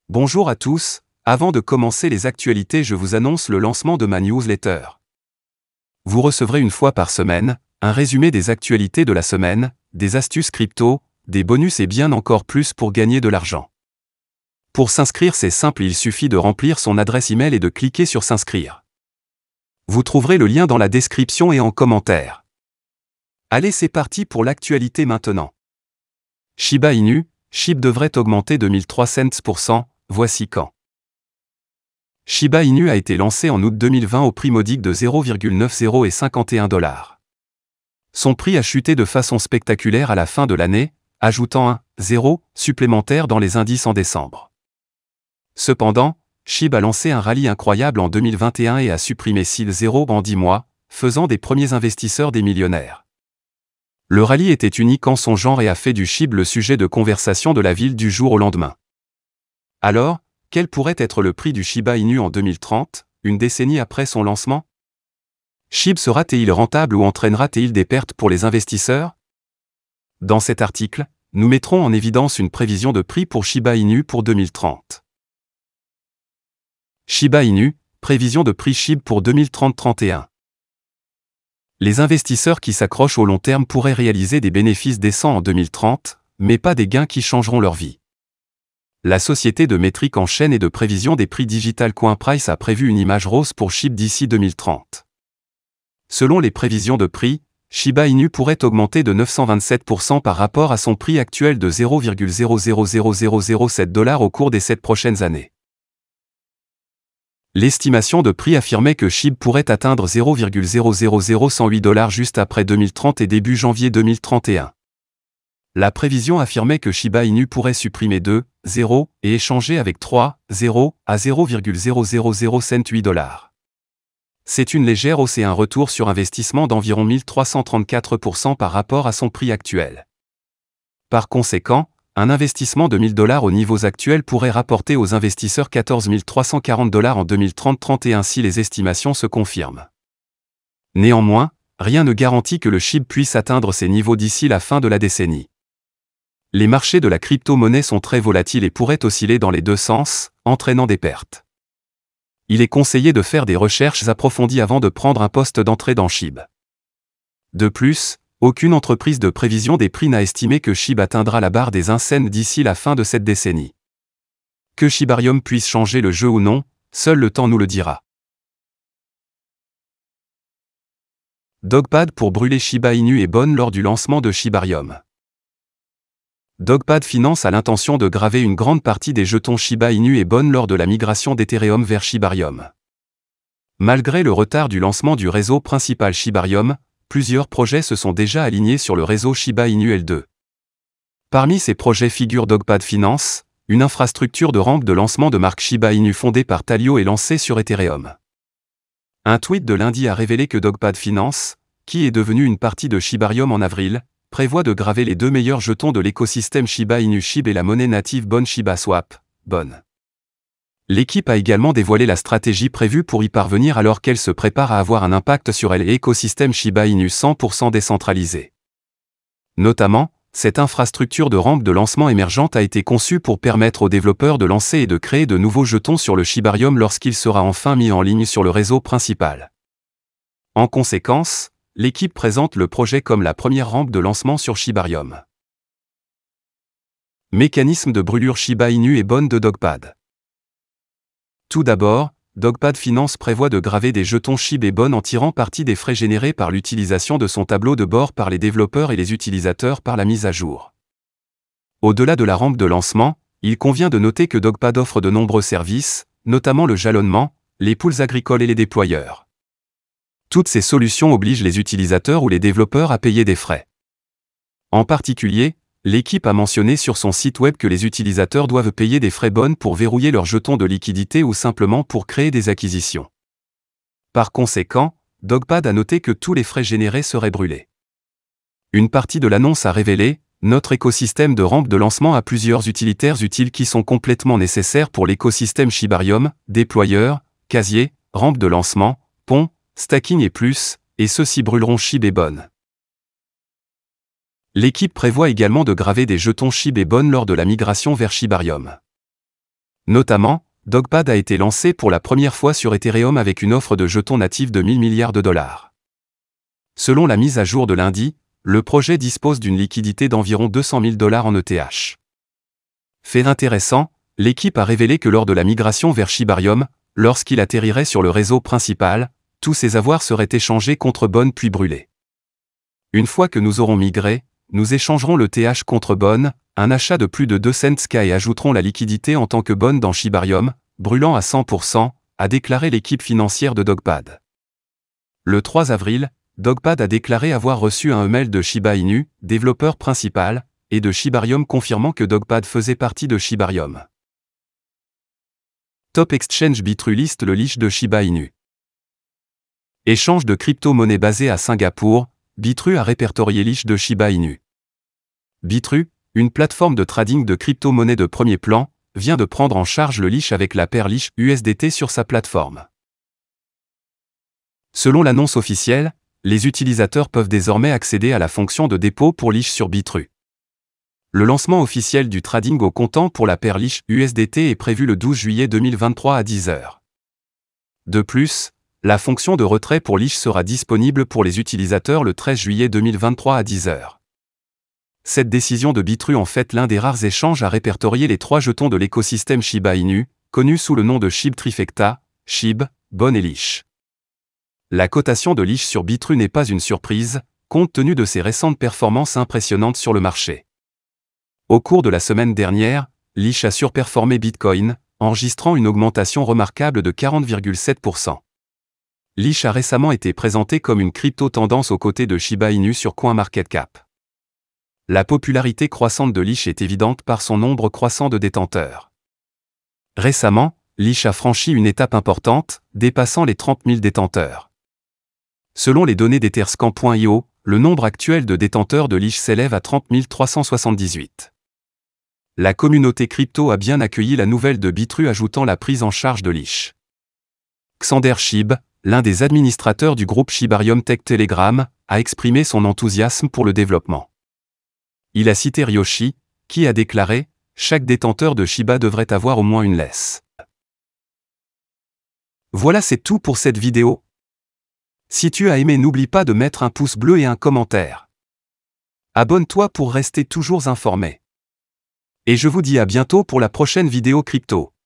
Bonjour à tous, avant de commencer les actualités, je vous annonce le lancement de ma newsletter. Vous recevrez une fois par semaine un résumé des actualités de la semaine, des astuces crypto, des bonus et bien encore plus pour gagner de l'argent. Pour s'inscrire, c'est simple, il suffit de remplir son adresse email et de cliquer sur s'inscrire. Vous trouverez le lien dans la description et en commentaire. Allez, c'est parti pour l'actualité maintenant. Shiba Inu, SHIB devrait augmenter de 1003 cents %, voici quand. Shiba Inu a été lancé en août 2020 au prix modique de 0,9051 $. Son prix a chuté de façon spectaculaire à la fin de l'année, ajoutant un 0 supplémentaire dans les indices en décembre. Cependant, SHIB a lancé un rallye incroyable en 2021 et a supprimé 0 en 10 mois, faisant des premiers investisseurs des millionnaires. Le rallye était unique en son genre et a fait du SHIB le sujet de conversation de la ville du jour au lendemain. Alors, quel pourrait être le prix du Shiba Inu en 2030, une décennie après son lancement? SHIB sera-t-il rentable ou entraînera-t-il des pertes pour les investisseurs? Dans cet article, nous mettrons en évidence une prévision de prix pour Shiba Inu pour 2030. Shiba Inu, prévision de prix SHIB pour 2030-31. Les investisseurs qui s'accrochent au long terme pourraient réaliser des bénéfices décents en 2030, mais pas des gains qui changeront leur vie. La société de métrique en chaîne et de prévision des prix Digital Coin Price a prévu une image rose pour SHIB d'ici 2030. Selon les prévisions de prix, Shiba Inu pourrait augmenter de 927% par rapport à son prix actuel de 0,000007 $ au cours des 7 prochaines années. L'estimation de prix affirmait que SHIB pourrait atteindre 0,00008 $ juste après 2030 et début janvier 2031. La prévision affirmait que Shiba Inu pourrait supprimer 2 0 et échanger avec 3 0 à 0,0008 $. C'est une légère hausse et un retour sur investissement d'environ 1334% par rapport à son prix actuel. Par conséquent, un investissement de 1 000 $ aux niveaux actuels pourrait rapporter aux investisseurs 14 340 $ en 2030-31 si les estimations se confirment. Néanmoins, rien ne garantit que le SHIB puisse atteindre ces niveaux d'ici la fin de la décennie. Les marchés de la crypto-monnaie sont très volatiles et pourraient osciller dans les deux sens, entraînant des pertes. Il est conseillé de faire des recherches approfondies avant de prendre un poste d'entrée dans SHIB. De plus, aucune entreprise de prévision des prix n'a estimé que SHIB atteindra la barre des 1 cent d'ici la fin de cette décennie. Que Shibarium puisse changer le jeu ou non, seul le temps nous le dira. Dogpad pour brûler Shiba Inu et bonne lors du lancement de Shibarium. Dogpad Finance a l'intention de graver une grande partie des jetons Shiba Inu et bonne lors de la migration d'Ethereum vers Shibarium. Malgré le retard du lancement du réseau principal Shibarium, plusieurs projets se sont déjà alignés sur le réseau Shiba Inu L2. Parmi ces projets figure Dogpad Finance, une infrastructure de rampe de lancement de marque Shiba Inu fondée par Thalio et lancée sur Ethereum. Un tweet de lundi a révélé que Dogpad Finance, qui est devenu une partie de Shibarium en avril, prévoit de graver les deux meilleurs jetons de l'écosystème Shiba Inu SHIB et la monnaie native Bon Shiba Swap, Bon. L'équipe a également dévoilé la stratégie prévue pour y parvenir alors qu'elle se prépare à avoir un impact sur l'écosystème Shiba Inu 100% décentralisé. Notamment, cette infrastructure de rampe de lancement émergente a été conçue pour permettre aux développeurs de lancer et de créer de nouveaux jetons sur le Shibarium lorsqu'il sera enfin mis en ligne sur le réseau principal. En conséquence, l'équipe présente le projet comme la première rampe de lancement sur Shibarium. Mécanisme de brûlure Shiba Inu et bonne de Dogpad. Tout d'abord, Dogpad Finance prévoit de graver des jetons SHIB et Bon en tirant parti des frais générés par l'utilisation de son tableau de bord par les développeurs et les utilisateurs par la mise à jour. Au-delà de la rampe de lancement, il convient de noter que Dogpad offre de nombreux services, notamment le jalonnement, les pools agricoles et les déployeurs. Toutes ces solutions obligent les utilisateurs ou les développeurs à payer des frais. En particulier, l'équipe a mentionné sur son site web que les utilisateurs doivent payer des frais Bon pour verrouiller leurs jetons de liquidité ou simplement pour créer des acquisitions. Par conséquent, Dogpad a noté que tous les frais générés seraient brûlés. Une partie de l'annonce a révélé: notre écosystème de rampe de lancement a plusieurs utilitaires utiles qui sont complètement nécessaires pour l'écosystème Shibarium, déployeurs, casier, rampe de lancement, pont, stacking et plus, et ceux-ci brûleront SHIB et Bon. L'équipe prévoit également de graver des jetons SHIB et Bon lors de la migration vers Shibarium. Notamment, Dogpad a été lancé pour la première fois sur Ethereum avec une offre de jetons natifs de 1000 milliards de dollars. Selon la mise à jour de lundi, le projet dispose d'une liquidité d'environ 200 000 dollars en ETH. Fait intéressant, l'équipe a révélé que lors de la migration vers Shibarium, lorsqu'il atterrirait sur le réseau principal, tous ses avoirs seraient échangés contre Bonne puis brûlés. Une fois que nous aurons migré, nous échangerons le TH contre Bonne, un achat de plus de 2 cents et ajouterons la liquidité en tant que Bonne dans Shibarium, brûlant à 100%, a déclaré l'équipe financière de Dogpad. Le 3 avril, Dogpad a déclaré avoir reçu un email de Shiba Inu, développeur principal, et de Shibarium confirmant que Dogpad faisait partie de Shibarium. Top Exchange Bitrue liste le leash de Shiba Inu. Échange de crypto-monnaies basé à Singapour, Bitrue a répertorié leash de Shiba Inu. Bitrue, une plateforme de trading de crypto-monnaies de premier plan, vient de prendre en charge le leash avec la paire leash USDT sur sa plateforme. Selon l'annonce officielle, les utilisateurs peuvent désormais accéder à la fonction de dépôt pour leash sur Bitrue. Le lancement officiel du trading au comptant pour la paire leash USDT est prévu le 12 juillet 2023 à 10h. De plus, la fonction de retrait pour leash sera disponible pour les utilisateurs le 13 juillet 2023 à 10h. Cette décision de Bitrue en fait l'un des rares échanges à répertorier les 3 jetons de l'écosystème Shiba Inu, connus sous le nom de SHIB Trifecta, SHIB, Bonne et leash. La cotation de leash sur Bitrue n'est pas une surprise, compte tenu de ses récentes performances impressionnantes sur le marché. Au cours de la semaine dernière, leash a surperformé Bitcoin, enregistrant une augmentation remarquable de 40,7%. leash a récemment été présenté comme une crypto-tendance aux côtés de Shiba Inu sur CoinMarketCap. La popularité croissante de leash est évidente par son nombre croissant de détenteurs. Récemment, leash a franchi une étape importante, dépassant les 30 000 détenteurs. Selon les données d'Etherscan.io, le nombre actuel de détenteurs de leash s'élève à 30 378. La communauté crypto a bien accueilli la nouvelle de Bitrue ajoutant la prise en charge de leash. Xander Shib, l'un des administrateurs du groupe Shibarium Tech Telegram, a exprimé son enthousiasme pour le développement. Il a cité Ryoshi, qui a déclaré « Chaque détenteur de Shiba devrait avoir au moins une laisse ». Voilà, c'est tout pour cette vidéo. Si tu as aimé, n'oublie pas de mettre un pouce bleu et un commentaire. Abonne-toi pour rester toujours informé. Et je vous dis à bientôt pour la prochaine vidéo crypto.